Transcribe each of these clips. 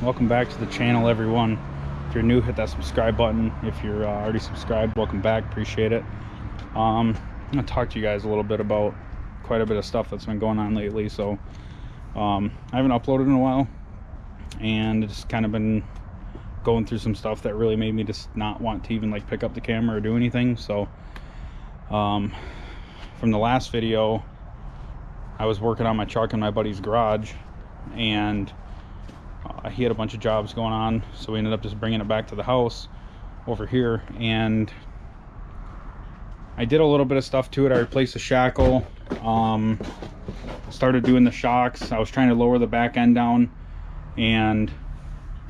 Welcome back to the channel, everyone. If you're new, hit that subscribe button. If you're already subscribed, welcome back, appreciate it. I'm gonna talk to you guys a little bit about quite a bit of stuff that's been going on lately. So I haven't uploaded in a while, and it's kind of been going through some stuff that really made me just not want to even like pick up the camera or do anything. So from the last video, I was working on my truck in my buddy's garage, and he had a bunch of jobs going on, so we ended up just bringing it back to the house over here. And I did a little bit of stuff to it. I replaced the shackle, started doing the shocks. I was trying to lower the back end down, and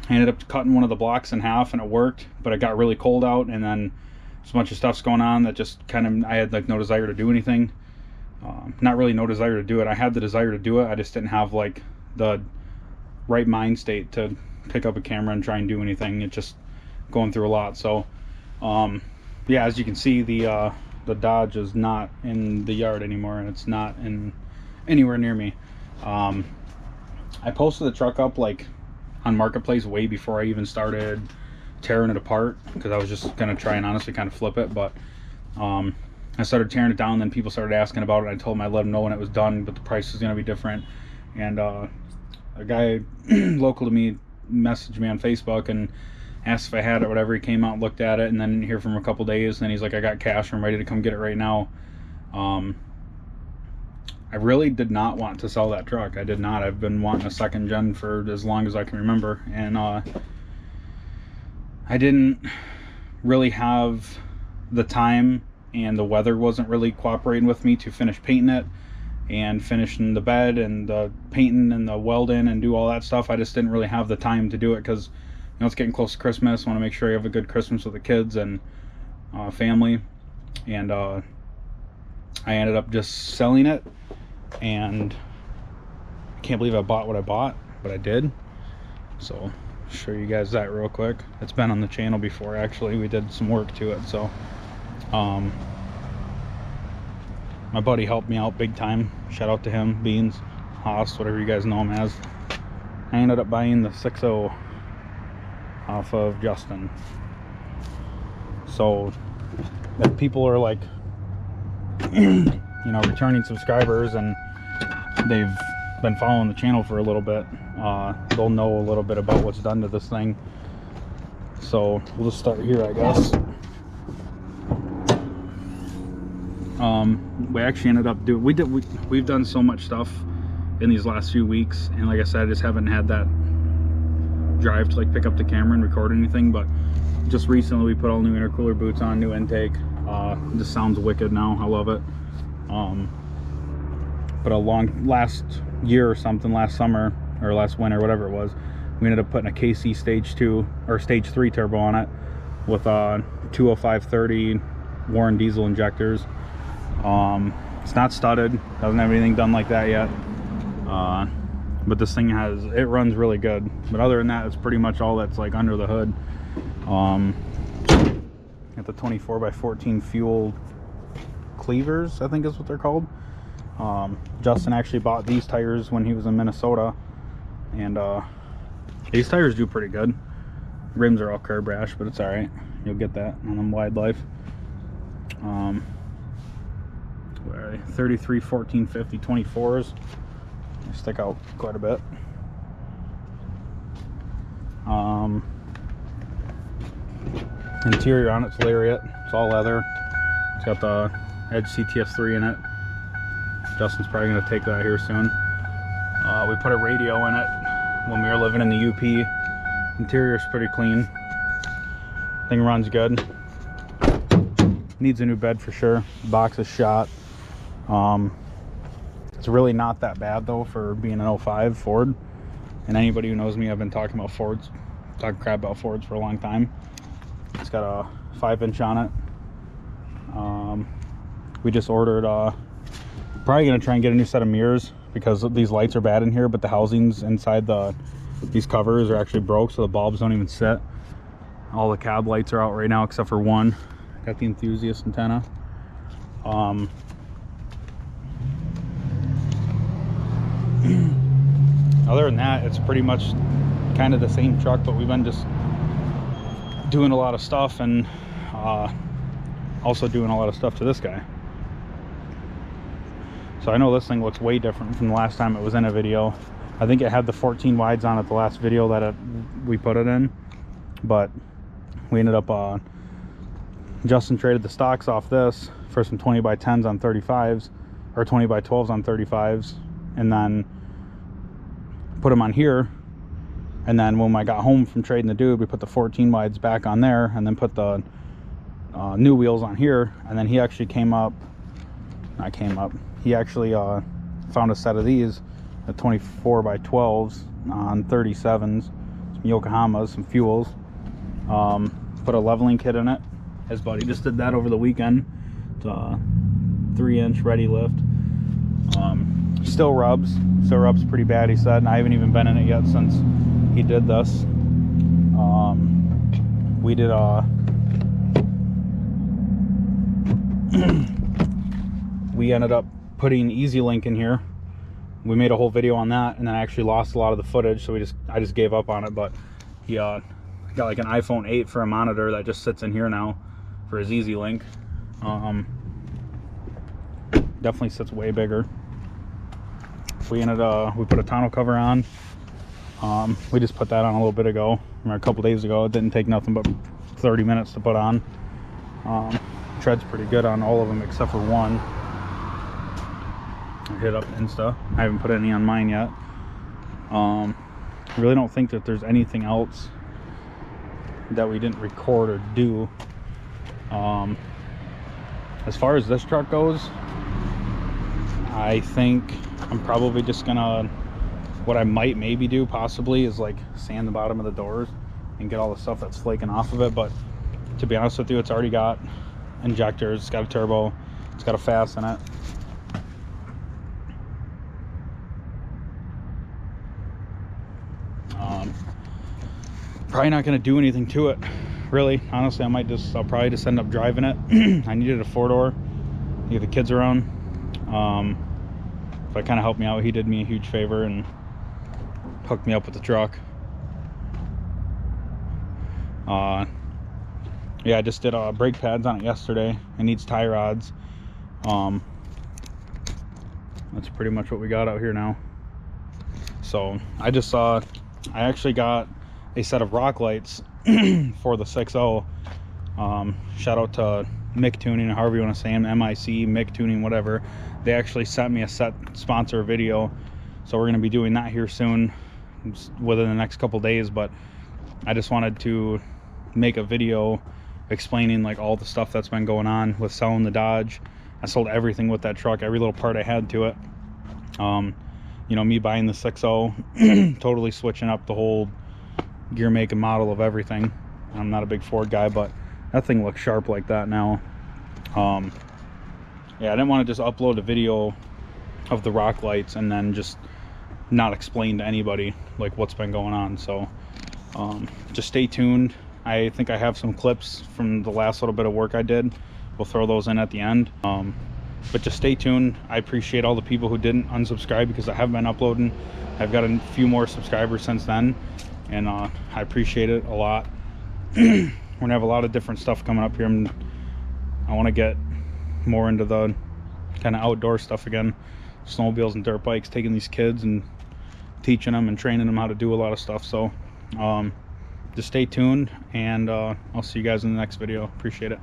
I ended up cutting one of the blocks in half, and it worked, but it got really cold out, and then there's a bunch of stuff's going on that just kind of, I had like no desire to do anything. Not really no desire to do it. I had the desire to do it, I just didn't have like the right mind state to pick up a camera and try and do anything. It's just going through a lot. So yeah, as you can see, the Dodge is not in the yard anymore, and it's not in anywhere near me. I posted the truck up like on Marketplace way before I even started tearing it apart, because I was just gonna try and honestly kind of flip it. But I started tearing it down, then people started asking about it. I told them I'd let them know when it was done, but the price is gonna be different. And a guy local to me messaged me on Facebook and asked if I had it, whatever. He came out and looked at it, and then didn't hear from him a couple days, and then he's like, I got cash, I'm ready to come get it right now. I really did not want to sell that truck. I did not. I've been wanting a second gen for as long as I can remember, and I didn't really have the time, and the weather wasn't really cooperating with me to finish painting it and finishing the bed and the painting and the welding and do all that stuff. I just didn't really have the time to do it, because you know, it's getting close to Christmas. I want to make sure I have a good Christmas with the kids and family. And I ended up just selling it, and I can't believe I bought what I bought, but I did. So I'll show you guys that real quick. It's been on the channel before, actually. We did some work to it. So my buddy helped me out big time. Shout out to him, Beans, Haas, whatever you guys know him as. I ended up buying the 6.0 off of Justin. So if people are like you know, returning subscribers, and they've been following the channel for a little bit, they'll know a little bit about what's done to this thing. So we'll just start here, I guess. We actually ended up doing, we've done so much stuff in these last few weeks, and like I said, I just haven't had that drive to like pick up the camera and record anything. But just recently we put all new intercooler boots on, new intake. It just sounds wicked now. I love it. But last year or something, last summer or last winter, whatever it was, we ended up putting a KC stage 2 or stage 3 turbo on it with 205/30 Warren diesel injectors. It's not studded, doesn't have anything done like that yet, but this thing it runs really good. But other than that, it's pretty much all that's like under the hood. Got the 24x14 fuel cleavers, I think is what they're called. Justin actually bought these tires when he was in Minnesota, and these tires do pretty good. Rims are all curb rash, but it's all right. You'll get that on them Wide Life. 33 14 50 24s. They stick out quite a bit. Interior on it's Lariat. It's all leather. It's got the Edge CTS3 in it. Justin's probably going to take that here soon. We put a radio in it when we were living in the UP. Interior's pretty clean. Thing runs good. Needs a new bed for sure. Box is shot. It's really not that bad though for being an 05 Ford. And anybody who knows me, I've been talking about Fords, talking crap about Fords for a long time. It's got a 5-inch on it. We just ordered, probably gonna try and get a new set of mirrors, because these lights are bad in here, but the housings inside these covers are actually broke, so the bulbs don't even sit. All the cab lights are out right now except for one. Got the enthusiast antenna. other than that, it's pretty much kind of the same truck, but we've been just doing a lot of stuff, and also doing a lot of stuff to this guy. So I know this thing looks way different from the last time it was in a video. I think it had the 14 wides on it the last video that we put it in, but we ended up Justin traded the stocks off this for some 20 by 10s on 35s, or 20 by 12s on 35s, and then put them on here. And then when I got home from trading the dude, we put the 14 wides back on there, and then put the new wheels on here. And then he actually he actually found a set of these, the 24 by 12s on 37s, some Yokohamas, some fuels. Put a leveling kit in it. His buddy just did that over the weekend. It's a 3-inch ready lift. Still rubs pretty bad, he said, and I haven't even been in it yet since he did this. We did we ended up putting Easy Link in here. We made a whole video on that, and then I actually lost a lot of the footage, so I just gave up on it. But he got like an iPhone 8 for a monitor that just sits in here now for his Easy Link. Definitely sits way bigger. We put a tonneau cover on. We just put that on a little bit ago, or a couple days ago. It didn't take nothing but 30 minutes to put on. Tread's pretty good on all of them except for one. I hit up Insta. I haven't put any on mine yet. I really don't think that there's anything else that we didn't record or do. As far as this truck goes, I think I'm probably just gonna, what I might maybe do possibly is like sand the bottom of the doors and get all the stuff that's flaking off of it. But to be honest with you, it's already got injectors, it's got a turbo, it's got a fast in it. Probably not going to do anything to it, really. Honestly, I'll probably just end up driving it. I needed a 4-door to get the kids around. If I kind of helped me out, he did me a huge favor and hooked me up with the truck. Yeah, I just did brake pads on it yesterday. It needs tie rods. That's pretty much what we got out here now. So I actually got a set of rock lights for the 6.0. Shout out to Mick Tuning, however you want to say him, MIC, Mick Tuning, whatever. They actually sent me a set sponsor video, so we're going to be doing that here soon, within the next couple days. But I just wanted to make a video explaining like all the stuff that's been going on with selling the Dodge. I sold everything with that truck, every little part I had to it. You know, me buying the 6.0, totally switching up the whole gear, make, and model of everything. I'm not a big Ford guy, but that thing looks sharp like that now. Yeah, I didn't want to just upload a video of the rock lights and then just not explain to anybody like what's been going on. So just stay tuned. I think I have some clips from the last little bit of work I did. We'll throw those in at the end. But just stay tuned. I appreciate all the people who didn't unsubscribe, because I have been uploading. I've got a few more subscribers since then, and I appreciate it a lot. We're gonna have a lot of different stuff coming up here. I want to get more into the kind of outdoor stuff again, snowmobiles and dirt bikes, taking these kids and teaching them and training them how to do a lot of stuff. So just stay tuned, and I'll see you guys in the next video. Appreciate it.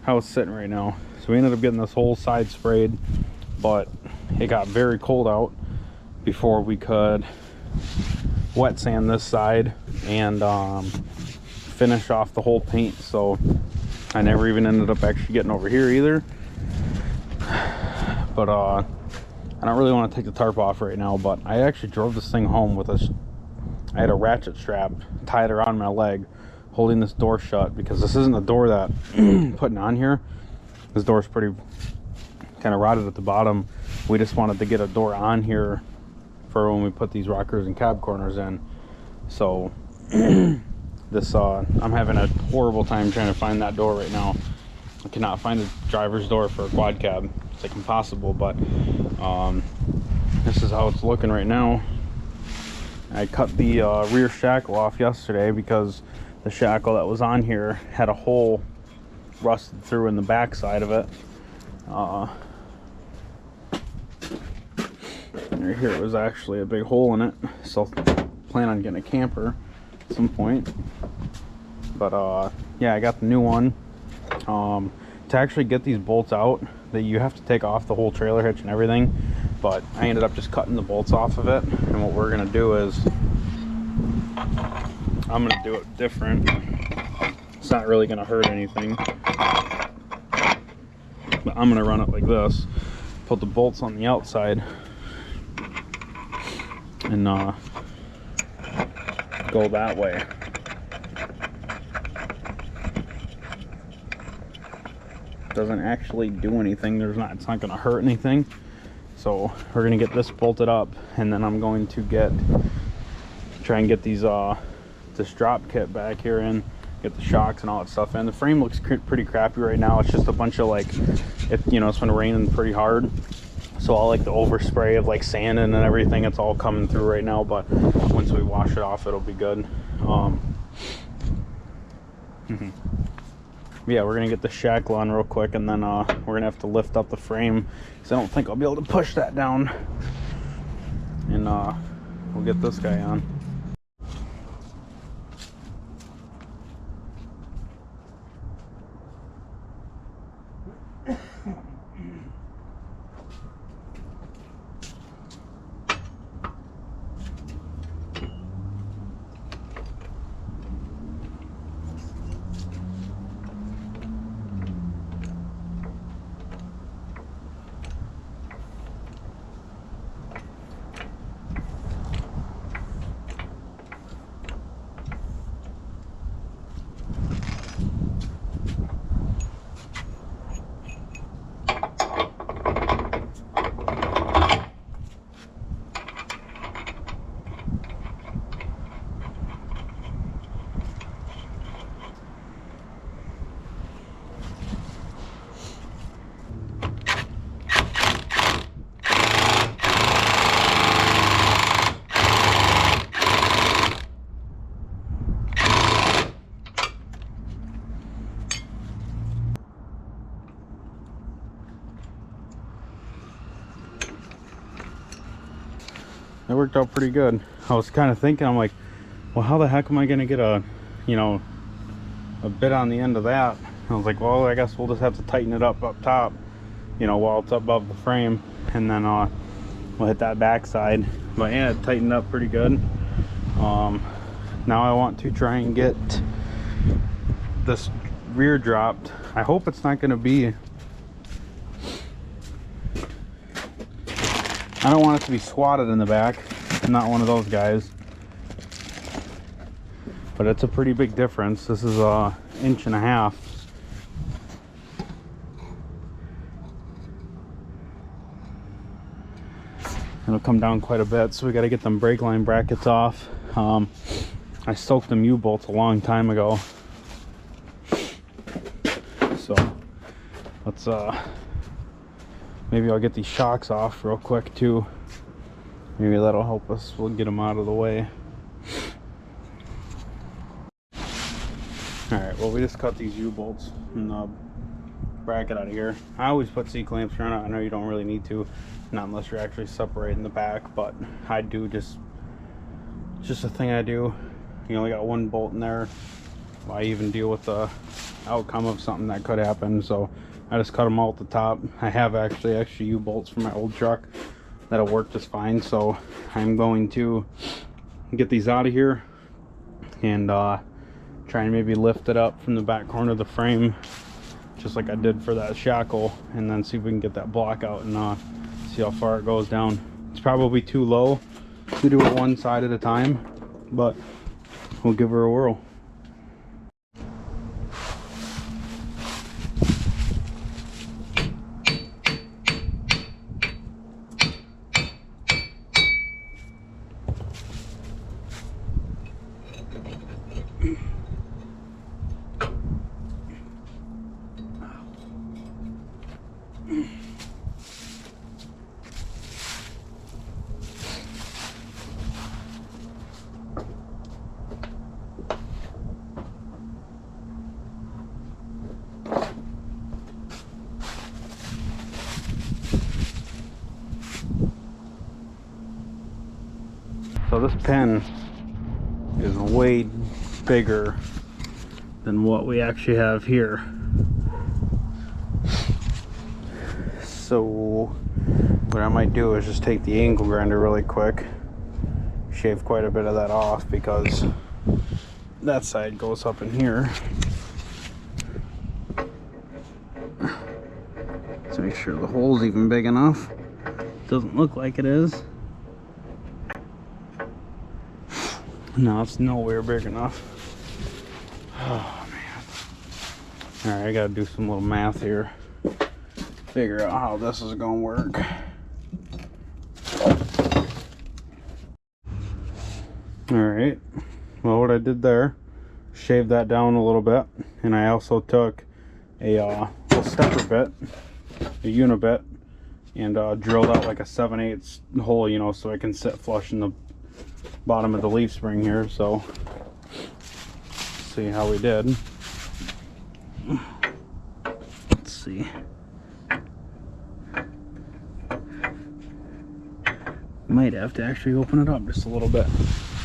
How it's sitting right now. So we ended up getting this whole side sprayed, but it got very cold out before we could wet sand this side and finish off the whole paint. So I never even ended up actually getting over here either. But I don't really want to take the tarp off right now, but I actually drove this thing home with I had a ratchet strap tied around my leg holding this door shut, because this isn't the door that I'm putting on here. This door is pretty kind of rotted at the bottom. We just wanted to get a door on here for when we put these rockers and cab corners in. So this I'm having a horrible time trying to find that door right now. I cannot find a driver's door for a quad cab. It's like impossible, but this is how it's looking right now. I cut the rear shackle off yesterday because the shackle that was on here had a hole rusted through in the back side of it. Right here, it was actually a big hole in it, so plan on getting a camper at some point. But yeah, I got the new one. To actually get these bolts out, that you have to take off the whole trailer hitch and everything, but I ended up just cutting the bolts off of it. And what we're gonna do is I'm gonna do it different. It's not really gonna hurt anything, but I'm gonna run it like this, put the bolts on the outside, and go that way. Doesn't actually do anything. It's not gonna hurt anything. So we're gonna get this bolted up, and then I'm going to try and get these this drop kit back here in, get the shocks and all that stuff in. The frame looks pretty crappy right now. It's just a bunch of like, it's been raining pretty hard, so all like the overspray of like sanding and everything, it's all coming through right now. But once we wash it off, it'll be good. Yeah, we're gonna get the shackle on real quick, and then we're gonna have to lift up the frame because I don't think I'll be able to push that down. And we'll get this guy on. It worked out pretty good. I was kind of thinking, I'm like, well, how the heck am I gonna get a bit on the end of that? I was like, well, I guess we'll just have to tighten it up top, while it's above the frame, and then we'll hit that back side. But yeah, it tightened up pretty good. Now I want to try and get this rear dropped. I hope it's not gonna be, I don't want it to be squatted in the back. I'm not one of those guys. But it's a pretty big difference. This is a 1.5 inches. It'll come down quite a bit, so we got to get them brake line brackets off. I soaked them U-bolts a long time ago. So let's maybe I'll get these shocks off real quick too. Maybe that'll help us. We'll get them out of the way. Alright, well, we just cut these U-bolts and the bracket out of here. I always put C-clamps around it. I know you don't really need to, not unless you're actually separating the back, but I do it's just a thing I do. You only got one bolt in there. Why even deal with the outcome of something that could happen? So I just cut them all at the top. I have actually extra U-bolts from my old truck that'll work just fine. So I'm going to get these out of here and try and maybe lift it up from the back corner of the frame, just like I did for that shackle, and then see if we can get that block out and see how far it goes down. It's probably too low to do it one side at a time, but we'll give her a whirl. So this pin is way bigger than what we actually have here. So what I might do is just take the angle grinder really quick, shave quite a bit of that off because that side goes up in here. Let's make sure the hole's even big enough. Doesn't look like it is. No, it's nowhere big enough. Oh man. Alright, I gotta do some little math here. Figure out how this is gonna work. Alright. Well, what I did there, shaved that down a little bit, and I also took a little stepper bit, a unibit, and drilled out like a 7/8 hole, you know, so I can sit flush in the bottom of the leaf spring here. So see how we did. Let's see. Might have to actually open it up just a little bit.